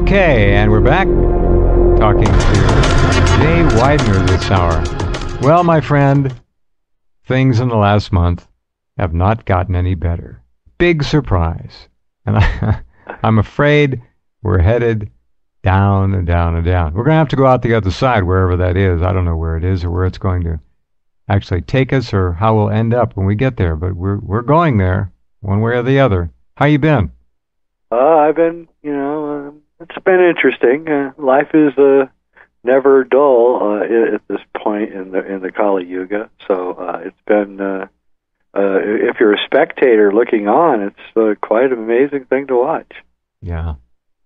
Okay, and we're back talking to Jay Weidner this hour. Well, my friend, things in the last month have not gotten any better. Big surprise. And I'm afraid we're headed down and down and down. We're going to have to go out the other side, wherever that is. I don't know where it is or where it's going to actually take us or how we'll end up when we get there, but we're going there one way or the other. How you been? I've been, it's been interesting. Life is never dull at this point in the Kali Yuga. So it's been, if you're a spectator looking on, it's quite an amazing thing to watch. Yeah.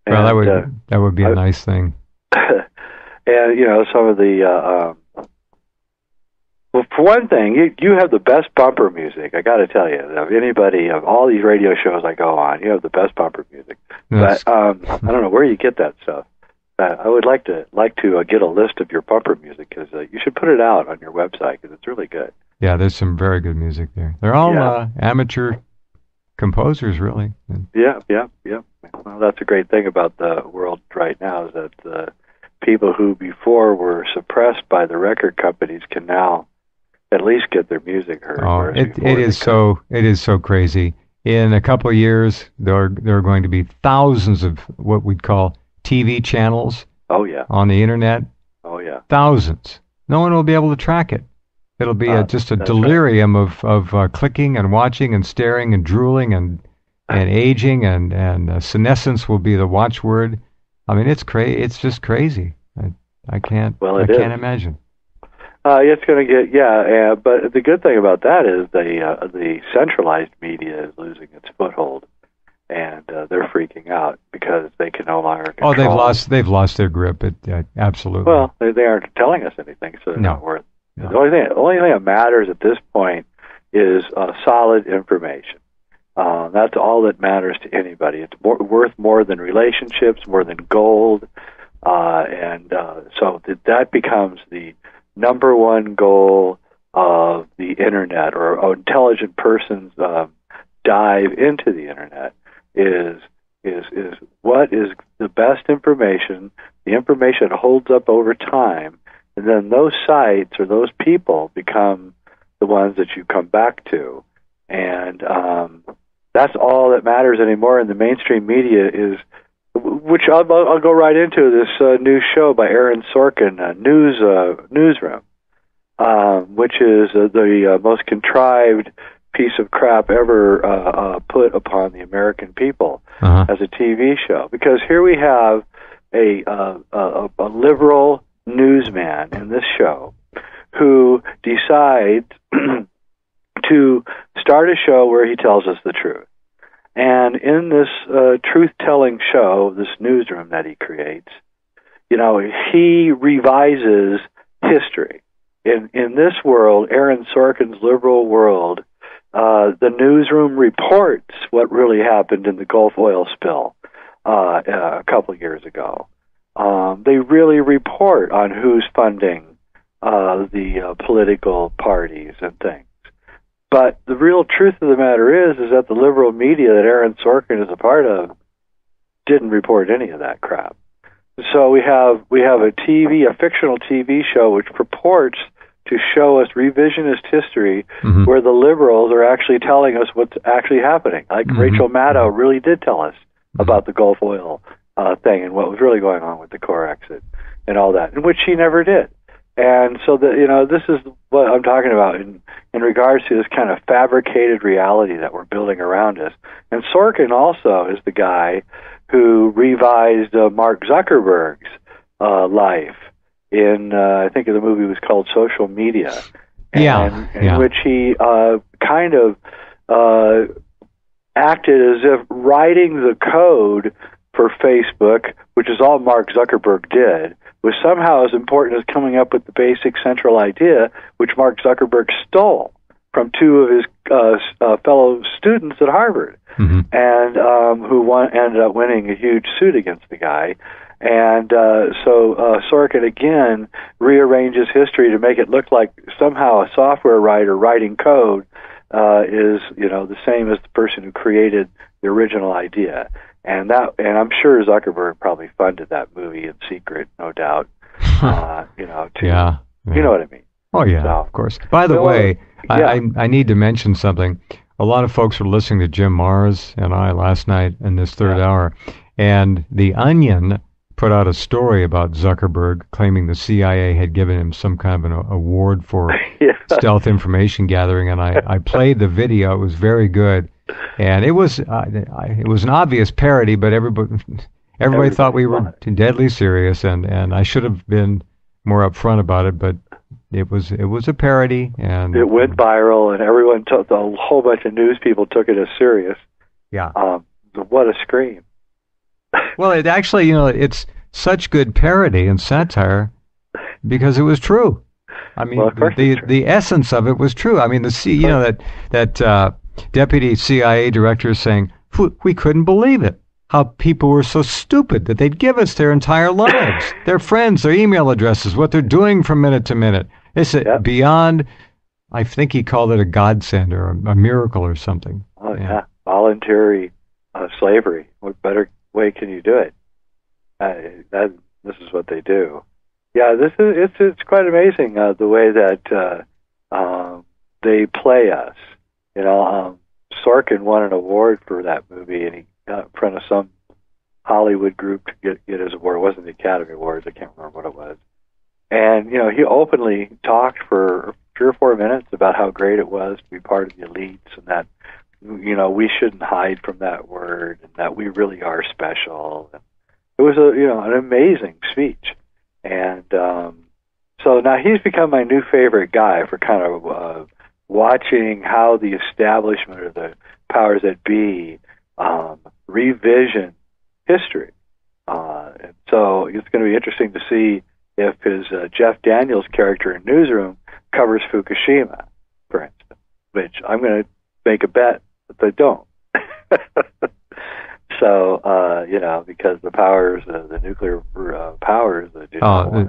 Well, and, that would be a nice thing. And some of the well, for one thing, you have the best bumper music. I got to tell you, of all these radio shows I go on, you have the best bumper music. Yes. But I don't know where you get that stuff. I would like to get a list of your bumper music because you should put it out on your website because it's really good. Yeah, there's some very good music there. They're all amateur composers, really. Yeah. Well, that's a great thing about the world right now is that the people who before were suppressed by the record companies can now at least get their music heard. Oh, it is so crazy. In a couple of years, there are going to be thousands of what we'd call TV channels. Oh yeah. On the internet. Oh yeah. Thousands. No one will be able to track it. It'll be just a delirium of clicking and watching and staring and drooling and aging and senescence will be the watchword. I mean, it's just crazy. I can't imagine. It's going to get but the good thing about that is the centralized media is losing its foothold, and they're freaking out because they can no longer control. Oh, they've lost their grip. Absolutely. Well, they aren't telling us anything, so they're not worth. No. The only thing that matters at this point is solid information. That's all that matters to anybody. It's worth more than relationships, more than gold, so that becomes the number one goal of the internet or intelligent person's dive into the internet is what is the best information, the information that holds up over time, and then those sites or those people become the ones that you come back to, and that's all that matters anymore. And the mainstream media is, which I'll go right into this new show by Aaron Sorkin, Newsroom, which is the most contrived piece of crap ever put upon the American people as a TV show. Because here we have a liberal newsman in this show who decides to start a show where he tells us the truth. And in this truth-telling show, this newsroom that he creates, he revises history. In this world, Aaron Sorkin's liberal world, the newsroom reports what really happened in the Gulf oil spill a couple of years ago. They really report on who's funding the political parties and things. But the real truth of the matter is that the liberal media that Aaron Sorkin is a part of didn't report any of that crap. So we have a fictional TV show which purports to show us revisionist history where the liberals are actually telling us what's actually happening. Like Rachel Maddow really did tell us about the Gulf oil thing and what was really going on with the core exit and all that, and which she never did. And so this is what I'm talking about in regards to this kind of fabricated reality that we're building around us. And Sorkin also is the guy who revised Mark Zuckerberg's life in, I think the movie was called Social Media, in which he kind of acted as if writing the code for Facebook, which is all Mark Zuckerberg did, was somehow as important as coming up with the basic central idea, which Mark Zuckerberg stole from two of his fellow students at Harvard, and who ended up winning a huge suit against the guy. And so Sorkin again rearranges history to make it look like somehow a software writer writing code is the same as the person who created the original idea. and I'm sure Zuckerberg probably funded that movie in secret, no doubt. Yeah. You know what I mean. Oh, yeah, So, of course. By the way, yeah. I need to mention something. A lot of folks were listening to Jim Mars and I last night in this third hour, and The Onion put out a story about Zuckerberg claiming the CIA had given him some kind of an award for stealth information gathering, and I played the video. It was very good, and it was an obvious parody, but everybody thought we were deadly serious, and I should have been more upfront about it, but it was a parody, and it went viral, and everyone a whole bunch of news people took it as serious. Yeah. What a scream. Well, it actually, it's such good parody and satire because it was true. I mean, the essence of it was true. I mean, that deputy CIA director is saying, we couldn't believe it. How people were so stupid that they'd give us their entire lives, their friends, their email addresses, what they're doing from minute to minute. It's beyond, I think he called it a godsend or a miracle or something. Oh, yeah. Voluntary slavery. What better way can you do it? This is what they do. Yeah, it's quite amazing the way that they play us. Sorkin won an award for that movie, and he got in front of some Hollywood group to get his award. It wasn't the Academy Awards. I can't remember what it was. And he openly talked for 3 or 4 minutes about how great it was to be part of the elites, and that we shouldn't hide from that word, and that we really are special. And it was an amazing speech, and so now he's become my new favorite guy for kind of watching how the establishment or the powers that be revision history. And so it's going to be interesting to see if his Jeff Daniels character in Newsroom covers Fukushima, for instance, which I'm going to make a bet that they don't. So, because the powers, the nuclear powers, the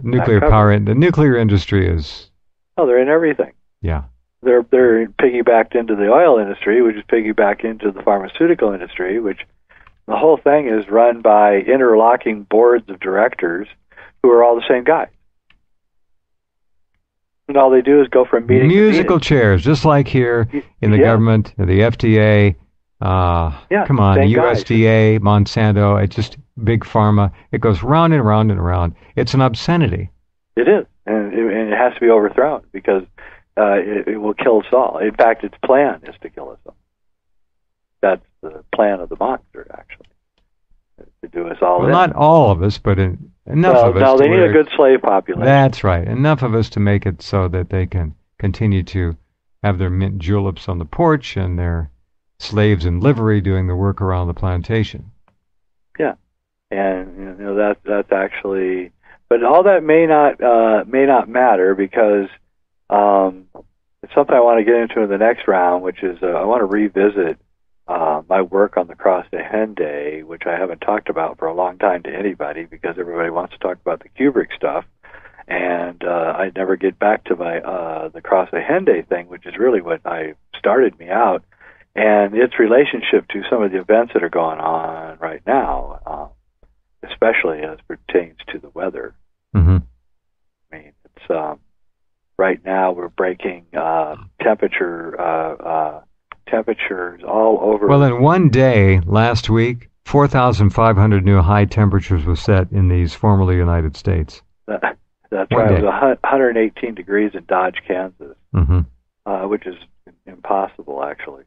nuclear power, the nuclear industry is. Oh, they're in everything. Yeah. They're piggybacked into the oil industry, which is piggybacked into the pharmaceutical industry, which the whole thing is run by interlocking boards of directors who are all the same guys. And all they do is go from meeting musical to chairs, just like here in the government, the FDA. Come on, the USDA, Monsanto, it's just big pharma. It goes round and round and around. It's an obscenity. It is, and it has to be overthrown because it will kill us all. In fact, its plan is to kill us all. That's the plan of the monster, actually, to do us all in. Not all of us, but enough of us. No, they need a good slave population. That's right. Enough of us to make it so that they can continue to have their mint juleps on the porch and their slaves in livery doing the work around the plantation. Yeah, and that's actually, but all that may not matter because it's something I want to get into in the next round, which is I want to revisit my work on the cross to Hendaye, which I haven't talked about for a long time to anybody because everybody wants to talk about the Kubrick stuff, and I never get back to my the cross to Hendaye thing, which is really what started me out. And its relationship to some of the events that are going on right now, especially as pertains to the weather. Mm-hmm. I mean, it's right now we're breaking temperatures all over. Well, in one day last week, 4,500 new high temperatures were set in these formerly United States. That's right. It was 118 degrees in Dodge, Kansas, which is impossible, actually.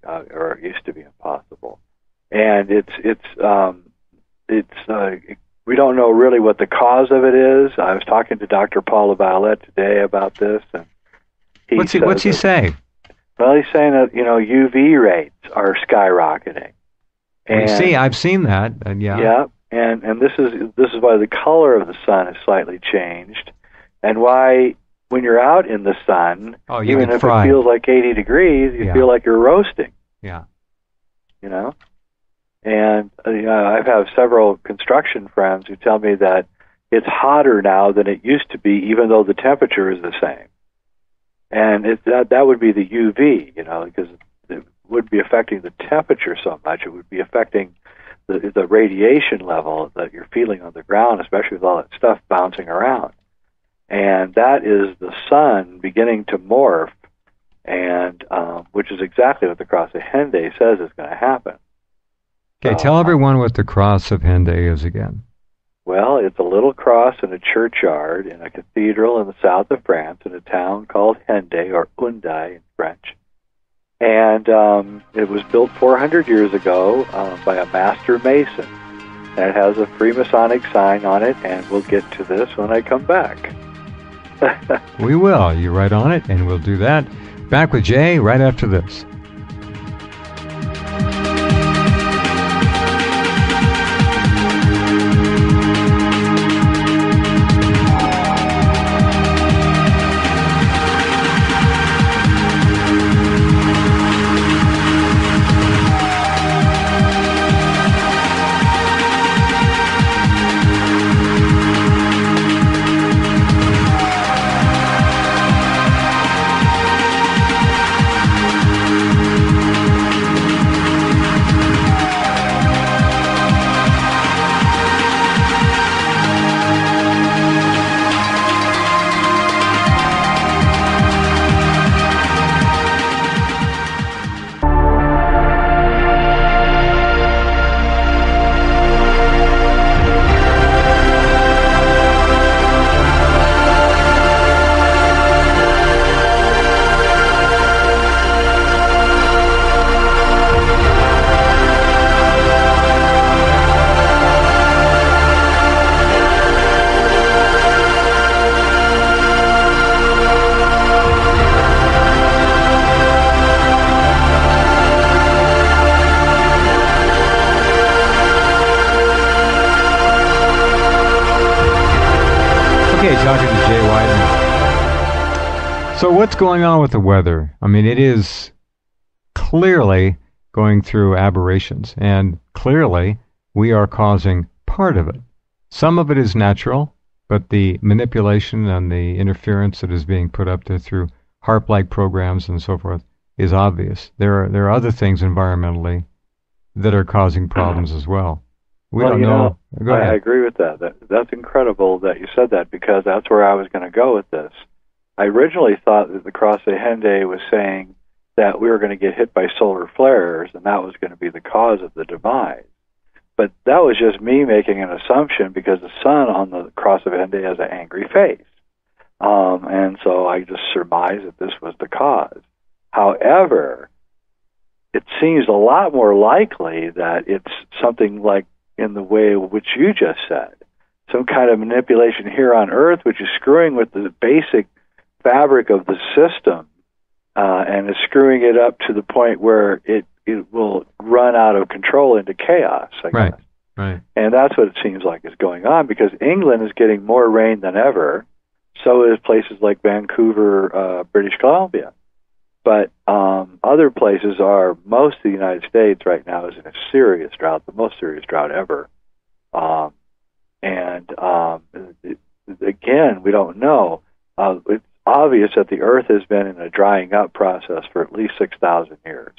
Or it used to be impossible, and we don't know really what the cause of it is. I was talking to Dr. Paul LaViolette today about this, and what's he saying? Well, he's saying that UV rates are skyrocketing. And, I've seen that, and yeah, and this is why the color of the sun is slightly changed, and why. When you're out in the sun, even if it feels like 80 degrees, you feel like you're roasting. Yeah. And I've had several construction friends who tell me that it's hotter now than it used to be, even though the temperature is the same. And that would be the UV, because it wouldn't be affecting the temperature so much. It would be affecting the radiation level that you're feeling on the ground, especially with all that stuff bouncing around. And that is the sun beginning to morph, and which is exactly what the cross of Hendaye says is going to happen. Okay, tell everyone what the cross of Hendaye is again. Well, it's a little cross in a churchyard in a cathedral in the south of France in a town called Hendaye, or Hendaye in French. And it was built 400 years ago by a master mason. And it has a Freemasonic sign on it, and we'll get to this when I come back. We will. You write on it, and we'll do that. Back with Jay right after this. Okay, talking to Jay Weidner. So what's going on with the weather? I mean, it is clearly going through aberrations, and clearly we are causing part of it. Some of it is natural, but the manipulation and the interference that is being put up there through HARP-like programs and so forth is obvious. There are other things environmentally that are causing problems as well. We don't know. Go ahead. I agree with that. That's incredible that you said that, because that's where I was going to go with this. I originally thought that the cross of Hendaye was saying that we were going to get hit by solar flares, and that was going to be the cause of the demise. But that was just me making an assumption, because the sun on the cross of Hendaye has an angry face. And so I just surmised that this was the cause. However, it seems a lot more likely that it's something like in the way which you just said, some kind of manipulation here on Earth, which is screwing with the basic fabric of the system, and is screwing it up to the point where it will run out of control into chaos, I guess. Right. And that's what it seems like is going on, because England is getting more rain than ever. So is places like Vancouver, British Columbia. But other places are, most of the United States right now is in a serious drought, the most serious drought ever. Again, we don't know. It's obvious that the Earth has been in a drying up process for at least 6,000 years.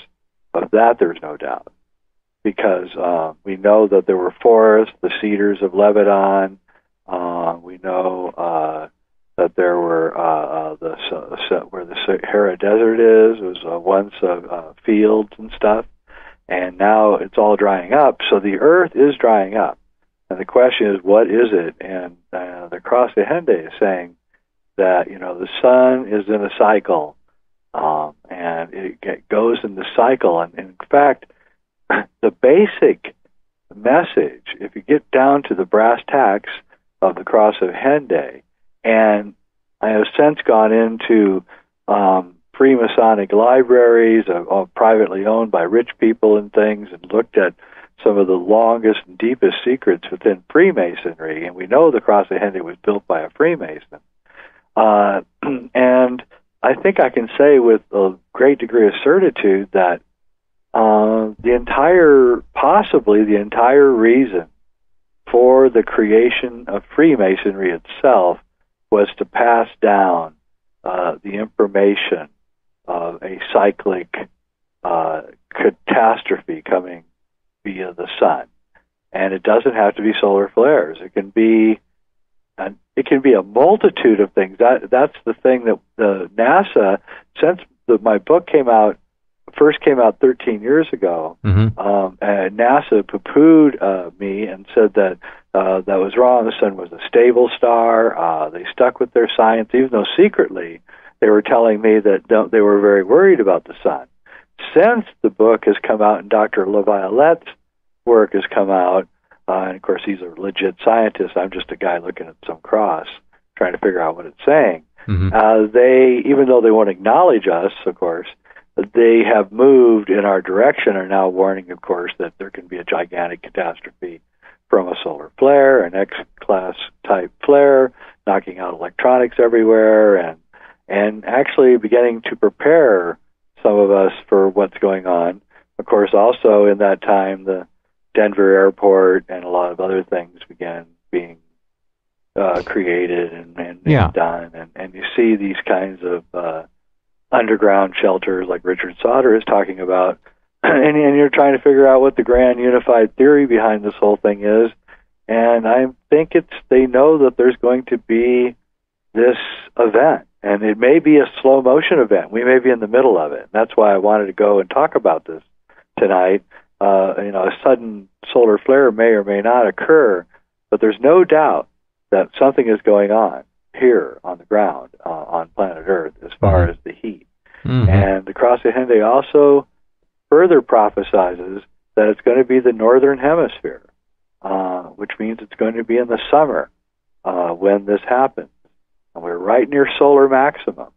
Of that, there's no doubt. Because we know that there were forests, the cedars of Lebanon. We know that there were where the Sahara Desert is. It was once fields and stuff, and now it's all drying up. So the Earth is drying up, and the question is, what is it? And the cross of Hendaye is saying that the sun is in a cycle, and it goes in the cycle. And in fact, the basic message, if you get down to the brass tacks of the cross of Hendaye, and I have since gone into Freemasonic libraries, privately owned by rich people and things, and looked at some of the longest and deepest secrets within Freemasonry. And we know the cross of Hendaye was built by a Freemason. And I think I can say with a great degree of certitude that possibly the entire reason for the creation of Freemasonry itself was to pass down the information of a cyclic catastrophe coming via the sun. And it doesn't have to be solar flares. It can be a multitude of things. That's the thing that the NASA, since my book first came out 13 years ago, and NASA poo-pooed me and said that that was wrong. The sun was a stable star. They stuck with their science, even though secretly they were telling me that they were very worried about the sun. Since the book has come out and Dr. LaViolette's work has come out, and of course he's a legit scientist, I'm just a guy looking at some cross, trying to figure out what it's saying. They, even though they won't acknowledge us, of course, they have moved in our direction, are now warning, of course, that there can be a gigantic catastrophe from a solar flare, an X-class type flare, knocking out electronics everywhere, and actually beginning to prepare some of us for what's going on. Of course, also in that time, the Denver airport and a lot of other things began being created and done. And you see these kinds of underground shelters like Richard Sauter is talking about, and you're trying to figure out what the grand unified theory behind this whole thing is. And I think they know that there's going to be this event. And it may be a slow motion event. We may be in the middle of it. That's why I wanted to go and talk about this tonight. A sudden solar flare may or may not occur, but there's no doubt that something is going on here on the ground on planet Earth as far as the heat. And the cross of Hendaye also further prophesizes that it's going to be the northern hemisphere, which means it's going to be in the summer when this happens. And we're right near solar maximum.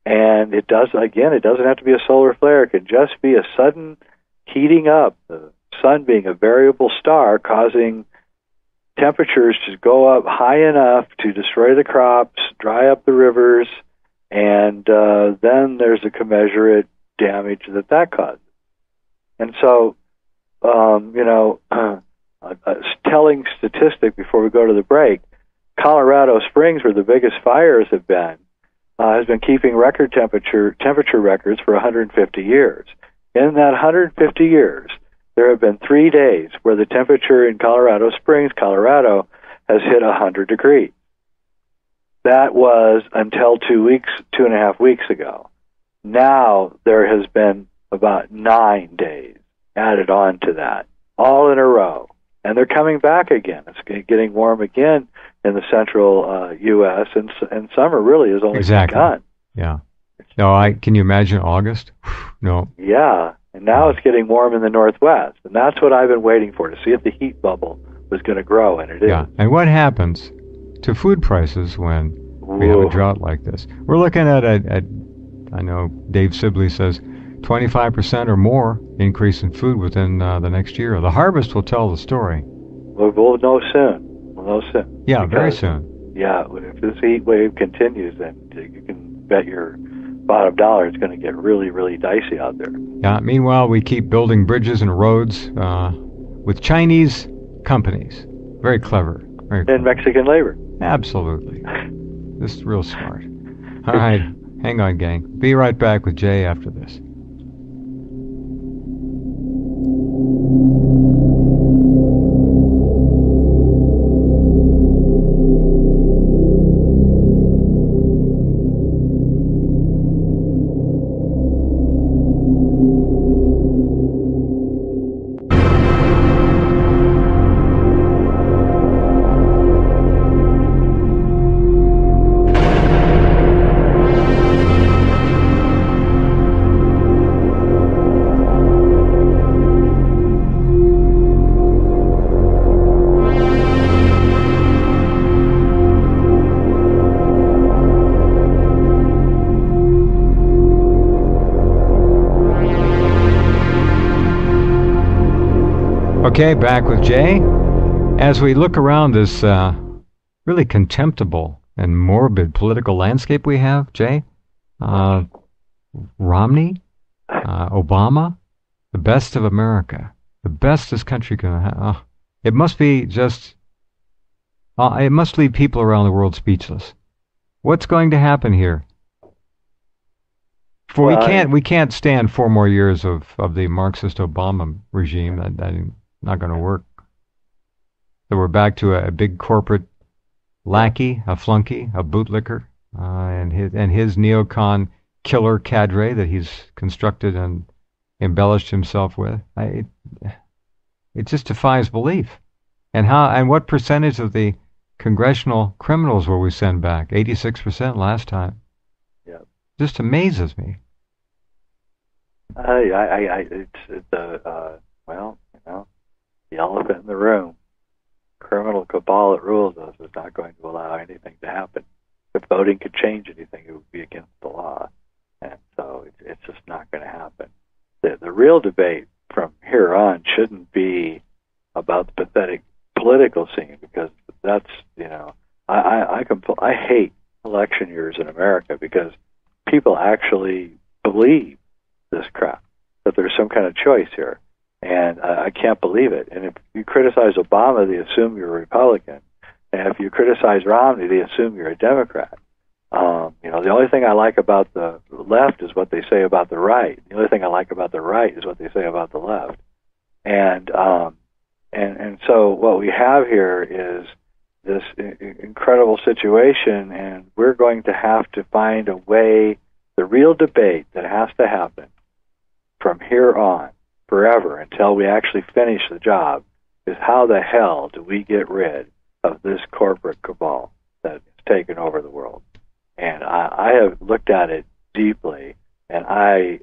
And it doesn't have to be a solar flare. It can just be a sudden heating up, the sun being a variable star, causing temperatures to go up high enough to destroy the crops, dry up the rivers, and then there's a commensurate damage that causes. And so, a telling statistic before we go to the break, Colorado Springs, where the biggest fires have been, has been keeping temperature records for 150 years. In that 150 years, there have been 3 days where the temperature in Colorado Springs, Colorado, has hit 100 degrees. That was until 2.5 weeks ago. Now there has been about 9 days added on to that, all in a row. And they're coming back again. It's getting warm again in the central U.S., and summer really has only begun. Yeah. No, can you imagine August? No. Yeah, and now it's getting warm in the Northwest, and that's what I've been waiting for, to see if the heat bubble was going to grow, and it is. Yeah, and what happens to food prices when we have a drought like this? We're looking at I know Dave Sibley says 25% or more increase in food within the next year. The harvest will tell the story. We'll know soon. Yeah, very soon. Yeah, if this heat wave continues, then you can bet your bottom dollar it's going to get really, really dicey out there. Yeah, meanwhile, we keep building bridges and roads with Chinese companies. Very clever. And Mexican labor. Absolutely. This is real smart. All right, hang on, gang. Be right back with Jay after this. Okay, back with Jay. As we look around this really contemptible and morbid political landscape we have, Jay, Romney, Obama, the best of America, the best this country can have. It must be just, it must leave people around the world speechless. What's going to happen here? For we can't stand 4 more years of the Marxist Obama regime. That not going to work. So we're back to a big corporate lackey, a flunky, a bootlicker, and his neocon killer cadre that he's constructed and embellished himself with. It just defies belief. And what percentage of the congressional criminals will we send back? 86% last time. Yeah. Just amazes me. Well, the elephant in the room. Criminal cabal that rules us is not going to allow anything to happen. If voting could change anything, it would be against the law. And so it's just not going to happen. The real debate from here on shouldn't be about the pathetic political scene, because that's, I hate election years in America because people actually believe this crap, that there's some kind of choice here. And I can't believe it. And if you criticize Obama, they assume you're a Republican. And if you criticize Romney, they assume you're a Democrat. The only thing I like about the left is what they say about the right. The only thing I like about the right is what they say about the left. And so what we have here is this incredible situation, and we're going to have to find a way. The real debate that has to happen from here on, forever, until we actually finish the job, is how the hell do we get rid of this corporate cabal that has taken over the world? And I have looked at it deeply, and I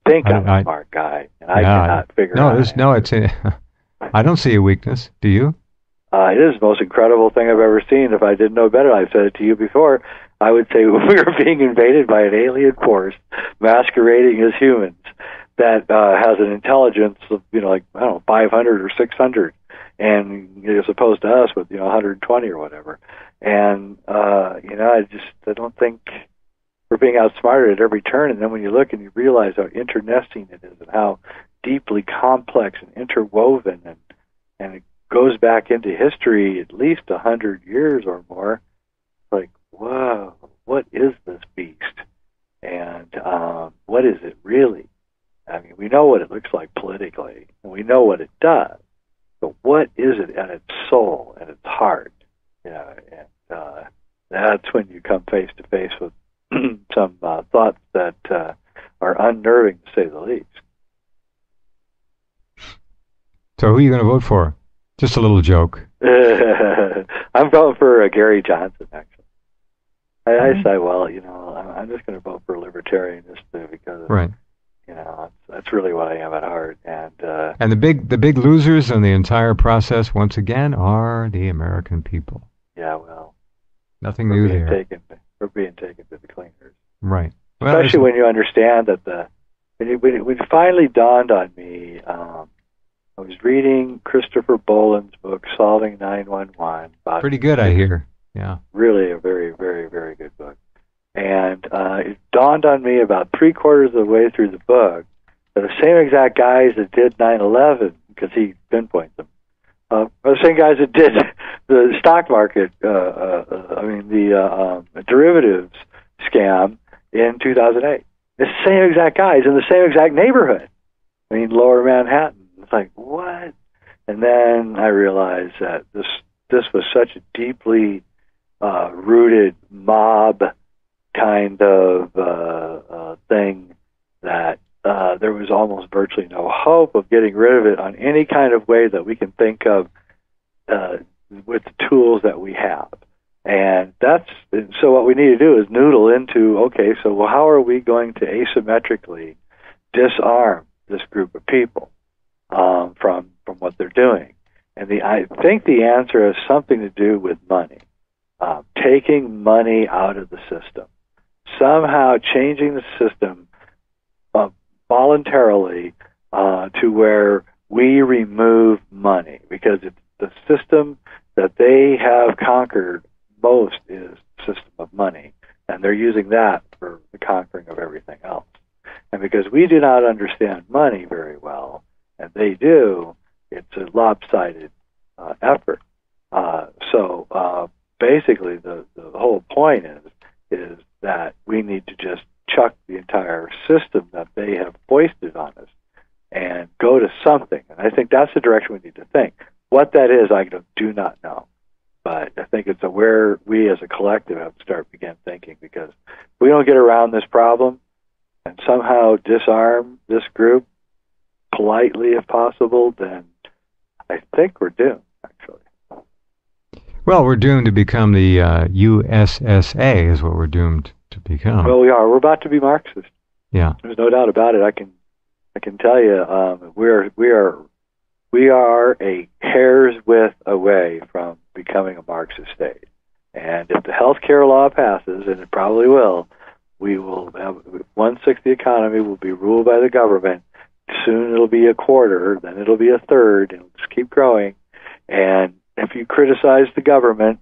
think I'm a smart guy, and I cannot figure out. I don't see a weakness. Do you? It is the most incredible thing I've ever seen. If I didn't know better, I've said it to you before, I would say we are being invaded by an alien force masquerading as humans that has an intelligence of, 500 or 600, and as opposed to us with, 120 or whatever. And, I don't think we're being outsmarted at every turn. And then when you look and you realize how internecine it is and how deeply complex and interwoven, and it goes back into history at least 100 years or more, like, whoa, what is this beast? And what is it really? I mean, we know what it looks like politically, and we know what it does, but what is it at its soul, at its heart? That's when you come face to face with some thoughts that are unnerving, to say the least. So who are you going to vote for? Just a little joke. I'm voting for Gary Johnson, actually. I say, well, I'm just going to vote for a libertarian just because, right. That's really what I am at heart. And the big losers in the entire process, once again, are the American people. Yeah, well, nothing new there. We're being taken to the cleaners. Right. Well, especially when you understand that when it finally dawned on me. I was reading Christopher Boland's book, Solving 911. Pretty good, I hear. Yeah. Really a very, very, very good book. And it dawned on me about 3/4 of the way through the book that the same exact guys that did 9/11, because he pinpoints them, are the same guys that did the stock market, the derivatives scam in 2008. The same exact guys in the same exact neighborhood. Lower Manhattan. It's like, what? And then I realized that this was such a deeply rooted mob kind of thing that there was almost virtually no hope of getting rid of it on any kind of way that we can think of with the tools that we have. And so what we need to do is noodle into, okay, so how are we going to asymmetrically disarm this group of people from what they're doing? And I think the answer has something to do with money, taking money out of the system, somehow changing the system voluntarily to where we remove money, because it's the system that they have conquered most is the system of money, and they're using that for the conquering of everything else. And because we do not understand money very well, and they do, it's a lopsided effort. So basically, the whole point is that we need to just chuck the entire system that they have foisted on us and go to something. And I think that's the direction we need to think. What that is, I do not know. But I think it's where we as a collective have to begin thinking, because if we don't get around this problem and somehow disarm this group politely if possible, then I think we're doomed, actually. Well, we're doomed to become the USSA is what we're doomed to become. Well, we are. We're about to be Marxist. Yeah. There's no doubt about it. I can tell you, we are a hair's width away from becoming a Marxist state. And if the health care law passes, and it probably will, we will have 1/6 of the economy will be ruled by the government. Soon it'll be a quarter, then it'll be a third, and it'll just keep growing. And if you criticize the government,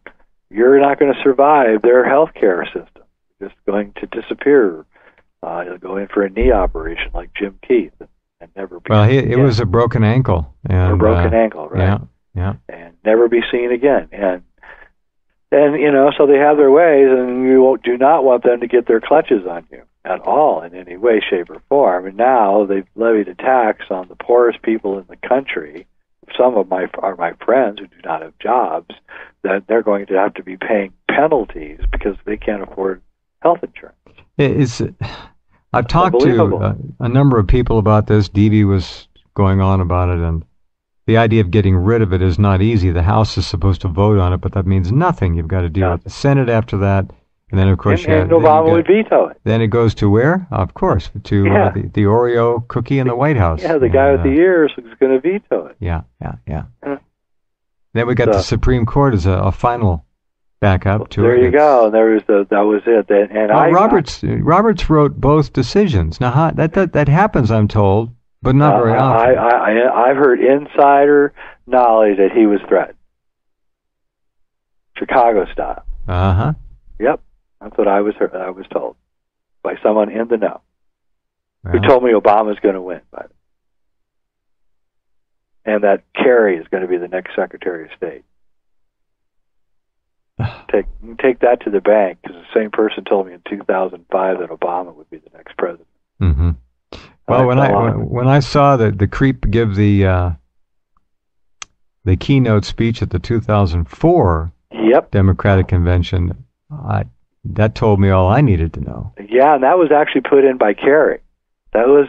you're not going to survive their health care system. You're just going to disappear. You'll go in for a knee operation like Jim Keith and never be Well, it was a broken ankle. And, a broken ankle, right? Yeah. And never be seen again. And so they have their ways, and you do not want them to get their clutches on you at all in any way, shape, or form. And now they've levied a tax on the poorest people in the country. Some of my friends who do not have jobs, that they're going to have to be paying penalties because they can't afford health insurance. I've talked to a number of people about this. Devi was going on about it, and the idea of getting rid of it is not easy. The House is supposed to vote on it, but that means nothing. You've got to deal with the Senate after that, and then of course and Obama would veto it. Then it goes to where? Of course, to the Oreo cookie in the White House. Yeah, the guy with the ears is going to veto it. Yeah. Then we got the Supreme Court as a final backup to it. There you go. That was it. And Roberts wrote both decisions. Now that happens, I'm told, but not very often. I've heard insider knowledge that he was threatened, Chicago style. Yep, that's what I was told by someone in the know, who told me Obama's going to win, by the way, and that Kerry is going to be the next Secretary of State. Take that to the bank, because the same person told me in 2005 that Obama would be the next president. Mm-hmm. Well, when I saw the creep give the keynote speech at the 2004 Democratic Convention, that told me all I needed to know. Yeah, and that was actually put in by Kerry. That was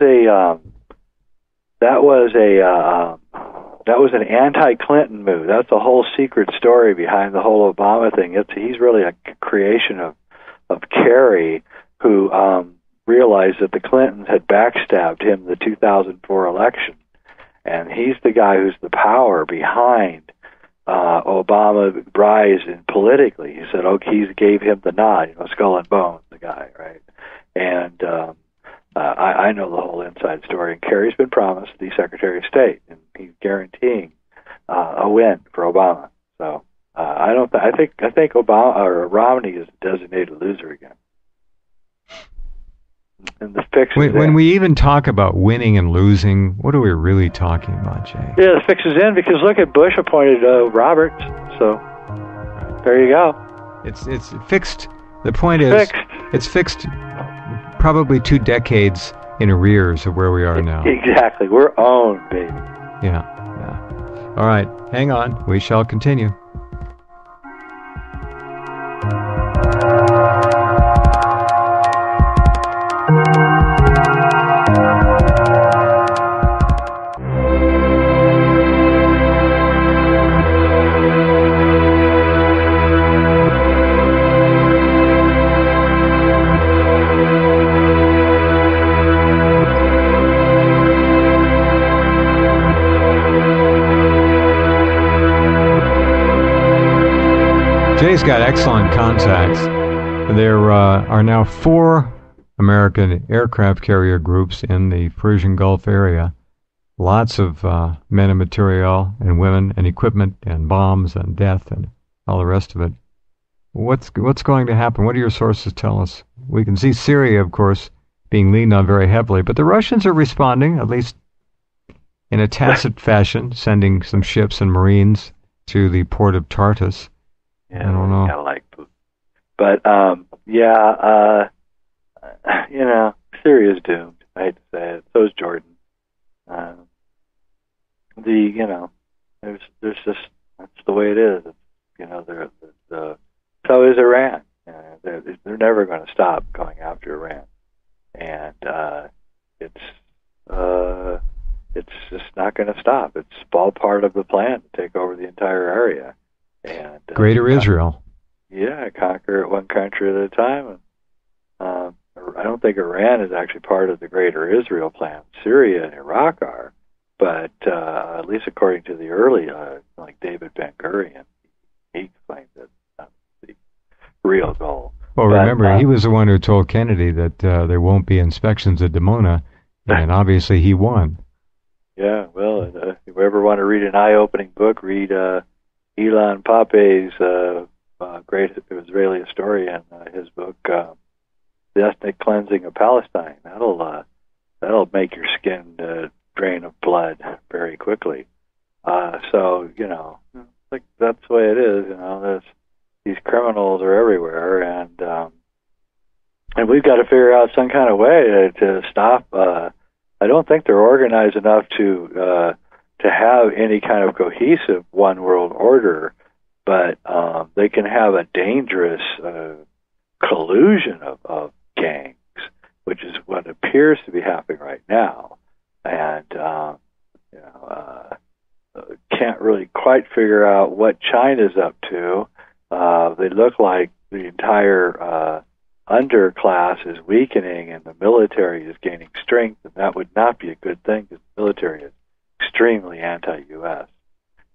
an anti-Clinton move. That's the whole secret story behind the whole Obama thing. He's really a creation of Kerry, who realized that the Clintons had backstabbed him in the 2004 election, and he's the guy who's the power behind Obama's rise politically. He said, he gave him the nod, skull and bones, the guy, right? And I know the whole inside story, and Kerry's been promised the Secretary of State, and he's guaranteeing a win for Obama. So I think Obama or Romney is a designated loser again. And the fix is when we even talk about winning and losing, what are we really talking about, Jay? Yeah, the fix is in, because look at Bush appointed Roberts. So there you go. It's fixed. The point is, it's fixed. Probably 2 decades in arrears of where we are now. Exactly. We're owned, baby. Yeah. All right. Hang on. We shall continue. Jay's got excellent contacts. There are now 4 American aircraft carrier groups in the Persian Gulf area. Lots of men and material and women and equipment and bombs and death and all the rest of it. What's going to happen? What do your sources tell us? We can see Syria, of course, being leaned on very heavily, but the Russians are responding, at least in a tacit fashion, sending some ships and Marines to the port of Tartus. Yeah, I don't know. Kind of like, but Syria's doomed. I hate to say it. So is Jordan. there's just that's the way it is. You know, so is Iran. They're never going to stop going after Iran, and it's just not going to stop. It's all part of the plan to take over the entire area and Greater Israel. Yeah, conquer it one country at a time. And I don't think Iran is actually part of the Greater Israel plan. Syria and Iraq are, but at least according to the early, like David Ben Gurion, he claimed that that's the real goal. Well, remember, he was the one who told Kennedy that there won't be inspections at Dimona, and obviously he won. Yeah, well, if you ever want to read an eye-opening book, read Ilan Pappé's great Israeli historian, his book, The Ethnic Cleansing of Palestine. That'll make your skin drain of blood very quickly. So, you know, like that's the way it is. You know, these criminals are everywhere, and we've got to figure out some kind of way to stop. I don't think they're organized enough to have any kind of cohesive one world order, but they can have a dangerous collusion of gangs, which is what appears to be happening right now, and can't really quite figure out what China's up to. They look like the entire underclass is weakening and the military is gaining strength, and that would not be a good thing because the military is extremely anti-U.S.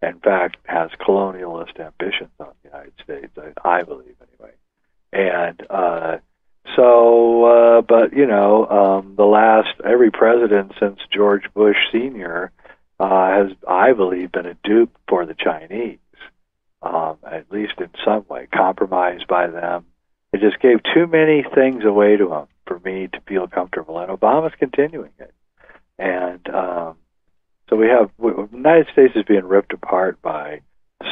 In fact, has colonialist ambitions on the United States, I believe anyway. And but you know, every president since George Bush Sr. Has, I believe, been a dupe for the Chinese, at least in some way, compromised by them. It just gave too many things away to them for me to feel comfortable, and Obama's continuing it. And so the United States is being ripped apart by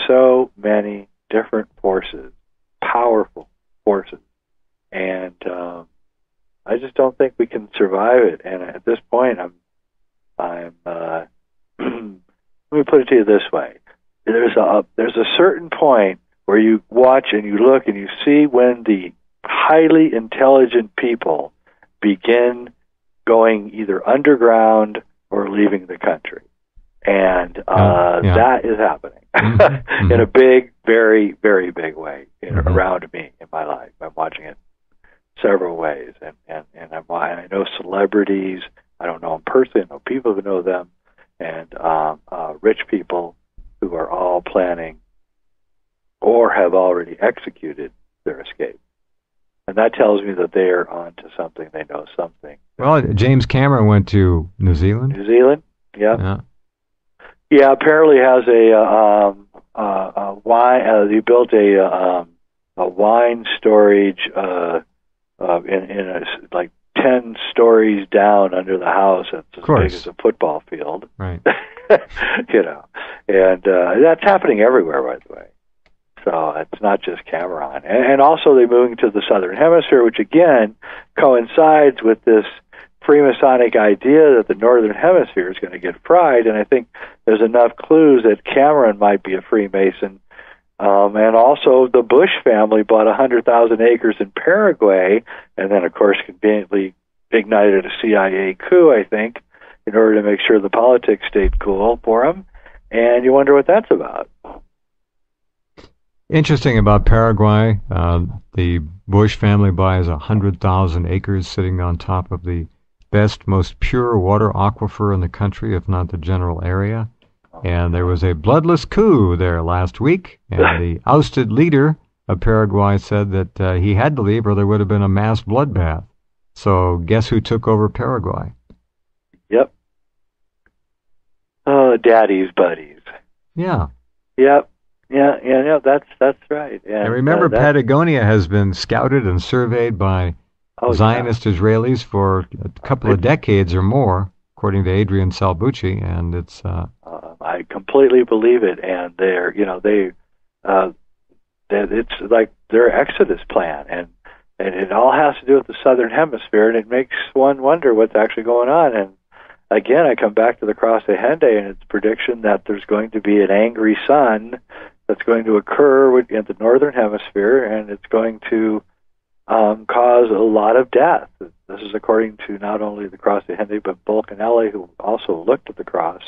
so many different forces, powerful forces, and I just don't think we can survive it. And at this point, I'm let me put it to you this way: there's a certain point where you watch and you look and you see when the highly intelligent people begin going either underground or leaving the country. And that is happening in a big, very, very big way around me in my life. I'm watching it several ways. And I know celebrities. I don't know them personally. I know people who know them. And rich people who are all planning or have already executed their escape. And that tells me that they are on to something. They know something. Well, James Cameron went to New Zealand. New Zealand, yeah. Yeah, apparently has a wine. He built a wine storage in like 10 stories down under the house. It's as big as a football field. Right. You know, and that's happening everywhere, by the way. So it's not just Cameron. And also they're moving to the Southern Hemisphere, which again coincides with this Freemasonic idea that the Northern Hemisphere is going to get fried. And I think there's enough clues that Cameron might be a Freemason. And also the Bush family bought 100,000 acres in Paraguay and then, of course, conveniently ignited a CIA coup, I think, in order to make sure the politics stayed cool for them. And you wonder what that's about. Interesting about Paraguay, the Bush family buys 100,000 acres sitting on top of the best, most pure water aquifer in the country, if not the general area. And there was a bloodless coup there last week, and the ousted leader of Paraguay said that he had to leave or there would have been a mass bloodbath. So guess who took over Paraguay? Yep. Oh, daddy's buddies. Yeah. Yep. Yeah, that's right. And remember, Patagonia has been scouted and surveyed by Zionist Israelis for a couple of decades or more, according to Adrian Salbucci, and it's... I completely believe it, and it's like their exodus plan, and it all has to do with the Southern Hemisphere, and it makes one wonder what's actually going on. And again, I come back to the cross of Hendaye and its prediction that there's going to be an angry sun that's going to occur in the northern hemisphere, and it's going to cause a lot of death. This is according to not only the cross of Hendaye, but Vulcanelli, who also looked at the cross.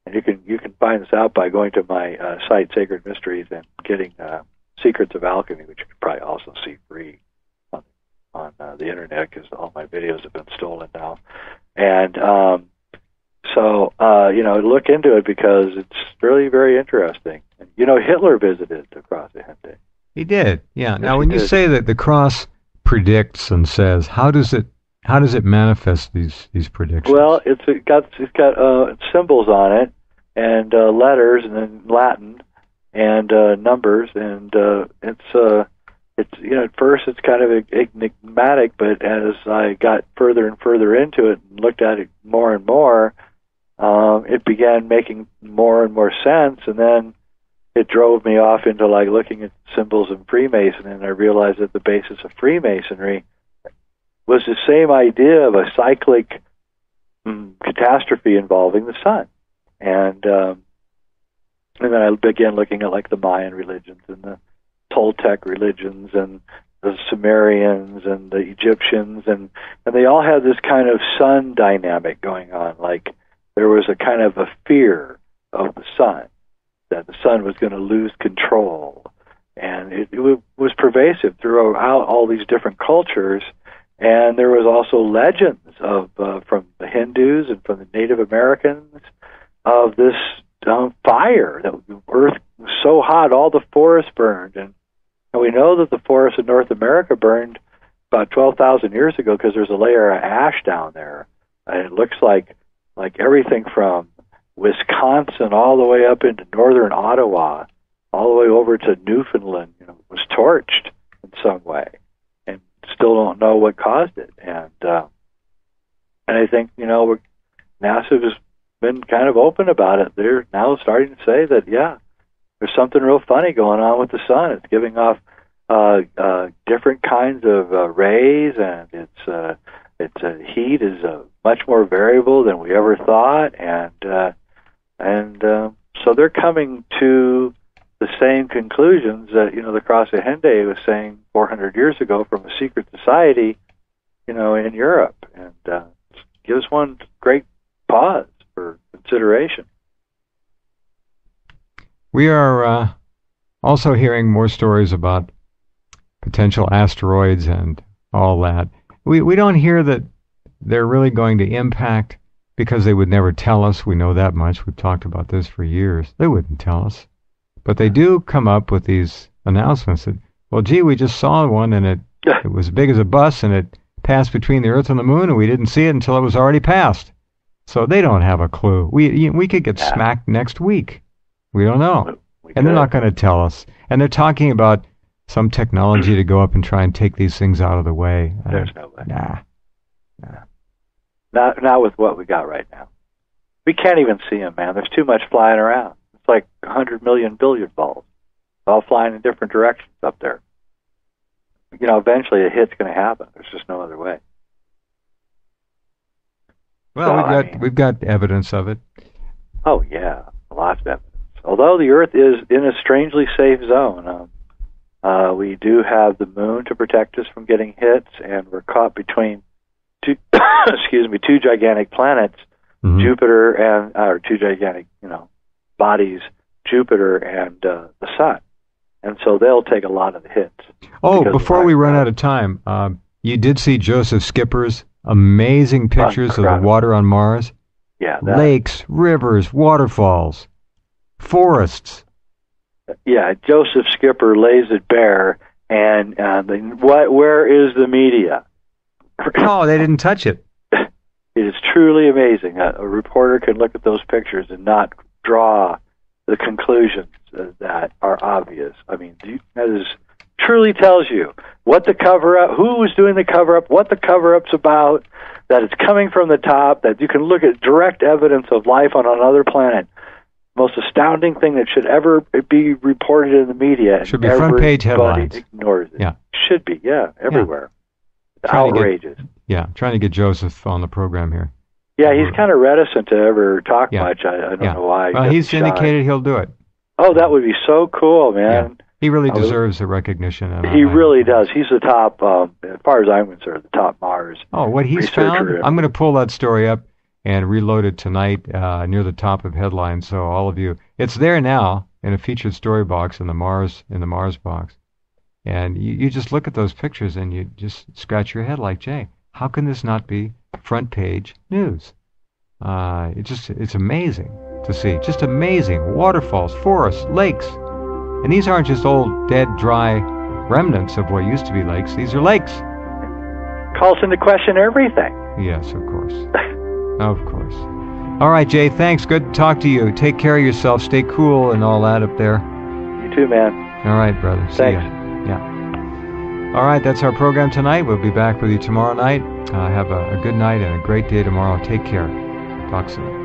And you can find this out by going to my site, Sacred Mysteries, and getting Secrets of Alchemy, which you can probably also see free on the internet, because all my videos have been stolen now. And look into it, because it's really very interesting. And, Hitler visited the cross of Hendaye. He did, yeah. Yes, now, when you say that the cross predicts and says, how does it manifest these predictions? Well, it's got symbols on it, and letters, and then Latin, and numbers, and it's at first it's kind of enigmatic, but as I got further and further into it and looked at it more and more, it began making more and more sense, and then it drove me off into looking at symbols in Freemasonry, and I realized that the basis of Freemasonry was the same idea of a cyclic catastrophe involving the sun. And then I began looking at the Mayan religions and the Toltec religions and the Sumerians and the Egyptians, and they all had this kind of sun dynamic going on. There was a kind of a fear of the sun, that the sun was going to lose control. And it was pervasive throughout all these different cultures. And there was also legends from the Hindus and from the Native Americans of this fire, that the earth was so hot, all the forests burned. And we know that the forests in North America burned about 12,000 years ago, because there's a layer of ash down there. And it looks like everything from Wisconsin all the way up into northern Ottawa, all the way over to Newfoundland, was torched in some way, and still don't know what caused it. And I think NASA has been kind of open about it. They're now starting to say that there's something real funny going on with the sun. It's giving off different kinds of rays, and its heat is much more variable than we ever thought, and so they're coming to the same conclusions that the cross of Hendaye was saying 400 years ago from a secret society, in Europe, and gives one great pause for consideration. We are also hearing more stories about potential asteroids and all that. We don't hear that they're really going to impact, because they would never tell us. We know that much. We've talked about this for years. They wouldn't tell us. But they do come up with these announcements that, well, gee, we just saw one, and it was as big as a bus, and it passed between the Earth and the Moon, and we didn't see it until it was already passed. So they don't have a clue. We could get smacked next week. We don't know. And they're not going to tell us. And they're talking about some technology to go up and try and take these things out of the way. There's no way. Nah. Not with what we got right now. We can't even see them, man. There's too much flying around. It's like 100 million billiard balls, all flying in different directions up there. Eventually a hit's going to happen. There's just no other way. Well, we've got evidence of it. Oh yeah, lots of evidence. Although the Earth is in a strangely safe zone, we do have the Moon to protect us from getting hits, and we're caught between two gigantic planets, Jupiter and two gigantic bodies, Jupiter and the Sun, and so they'll take a lot of the hits. Oh, before we run out of time, you did see Joseph Skipper's amazing pictures of the water on Mars. Yeah, lakes, rivers, waterfalls, forests. Yeah, Joseph Skipper lays it bare, and where is the media? No, they didn't touch it. It is truly amazing. A reporter can look at those pictures and not draw the conclusions that are obvious. I mean, that truly tells you what the cover-up, who was doing the cover-up, what the cover-up's about, that it's coming from the top, that you can look at direct evidence of life on another planet. Most astounding thing that should ever be reported in the media. Should be front-page headlines. Ignores it. Yeah. Should be, everywhere. Yeah. Outrageous. Trying to get Joseph on the program here. Yeah, he's kind of reticent to ever talk Yeah. much. I don't Yeah. know why. Well, he's shy. indicated he'll do it. Oh, that would be so cool, man. Yeah. He really deserves the recognition. And He really does. He's the top, as far as I'm concerned, the top Mars what he's researcher. found? I'm going to pull that story up and reload it tonight near the top of headlines. So all of you, it's there now in a featured story box in the Mars box. And you just look at those pictures and you just scratch your head like, Jay, how can this not be front page news? It's amazing to see. Just amazing. Waterfalls, forests, lakes. And these aren't just old, dead, dry remnants of what used to be lakes. These are lakes. Calls into question everything. Yes, of course. Of course. All right, Jay, thanks. Good to talk to you. Take care of yourself. Stay cool and all that up there. You too, man. All right, brother. See Thanks. ya. Yeah. All right, that's our program tonight. We'll be back with you tomorrow night. Have a good night and a great day tomorrow. Take care. Talk soon.